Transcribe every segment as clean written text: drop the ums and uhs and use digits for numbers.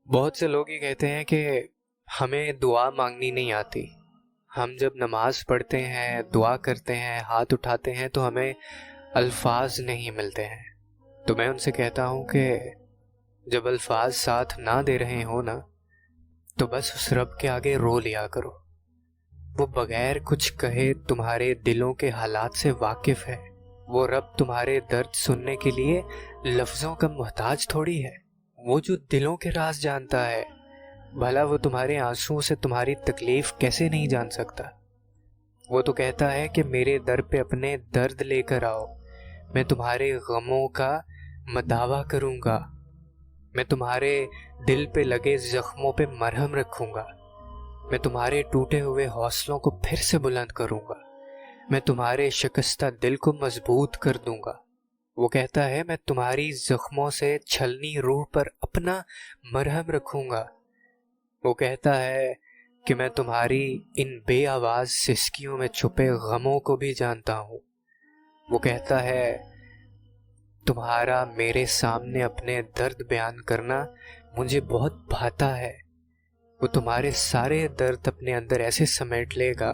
بہت سے لوگ یہ کہتے ہیں کہ ہمیں دعا مانگنی نہیں آتی. ہم جب نماز پڑھتے ہیں، دعا کرتے ہیں، ہاتھ اٹھاتے ہیں تو ہمیں الفاظ نہیں ملتے ہیں. تو میں ان سے کہتا ہوں کہ جب الفاظ ساتھ نہ دے رہے ہوں نا، تو بس اس رب کے آگے رو لیا کرو. وہ بغیر کچھ کہے تمہارے دلوں کے حالات سے واقف ہے. وہ رب تمہارے درد سننے کے لیے لفظوں کا محتاج تھوڑی ہے. وہ جو دلوں کے راز جانتا ہے، بھلا وہ تمہارے آنسوؤں سے تمہاری تکلیف کیسے نہیں جان سکتا؟ وہ تو کہتا ہے کہ میرے در پہ اپنے درد لے کر آؤ، میں تمہارے غموں کا مداوا کروں گا، میں تمہارے دل پہ لگے زخموں پہ مرہم رکھوں گا، میں تمہارے ٹوٹے ہوئے حوصلوں کو پھر سے بلند کروں گا، میں تمہارے شکستہ دل کو مضبوط کر دوں گا. وہ کہتا ہے میں تمہاری زخموں سے چھلنی روح پر اپنا مرہم رکھوں گا. وہ کہتا ہے کہ میں تمہاری ان بے آواز سسکیوں میں چھپے غموں کو بھی جانتا ہوں. وہ کہتا ہے تمہارا میرے سامنے اپنے درد بیان کرنا مجھے بہت بھاتا ہے. وہ تمہارے سارے درد اپنے اندر ایسے سمیٹ لے گا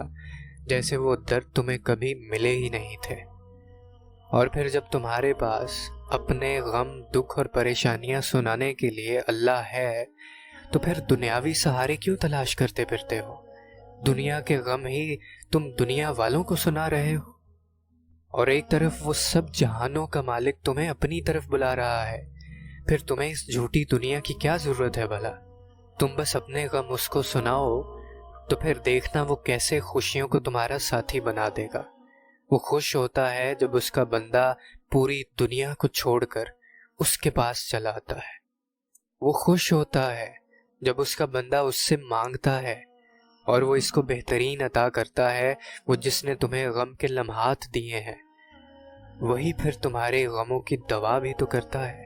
جیسے وہ درد تمہیں کبھی ملے ہی نہیں تھے. اور پھر جب تمہارے پاس اپنے غم، دکھ اور پریشانیاں سنانے کے لیے اللہ ہے، تو پھر دنیاوی سہارے کیوں تلاش کرتے پھرتے ہو؟ دنیا کے غم ہی تم دنیا والوں کو سنا رہے ہو. اور ایک طرف وہ سب جہانوں کا مالک تمہیں اپنی طرف بلا رہا ہے. پھر تمہیں اس جھوٹی دنیا کی کیا ضرورت ہے بھلا؟ تم بس اپنے غم اس کو سناؤ، تو پھر دیکھنا وہ کیسے خوشیوں کو تمہارا ساتھی بنا دے گا. وہ خوش ہوتا ہے جب اس کا بندہ پوری دنیا کو چھوڑ کر اس کے پاس چلا آتا ہے. وہ خوش ہوتا ہے جب اس کا بندہ اس سے مانگتا ہے، اور وہ اس کو بہترین عطا کرتا ہے. وہ جس نے تمہیں غم کے لمحات دیے ہیں، وہی پھر تمہارے غموں کی دوا بھی تو کرتا ہے.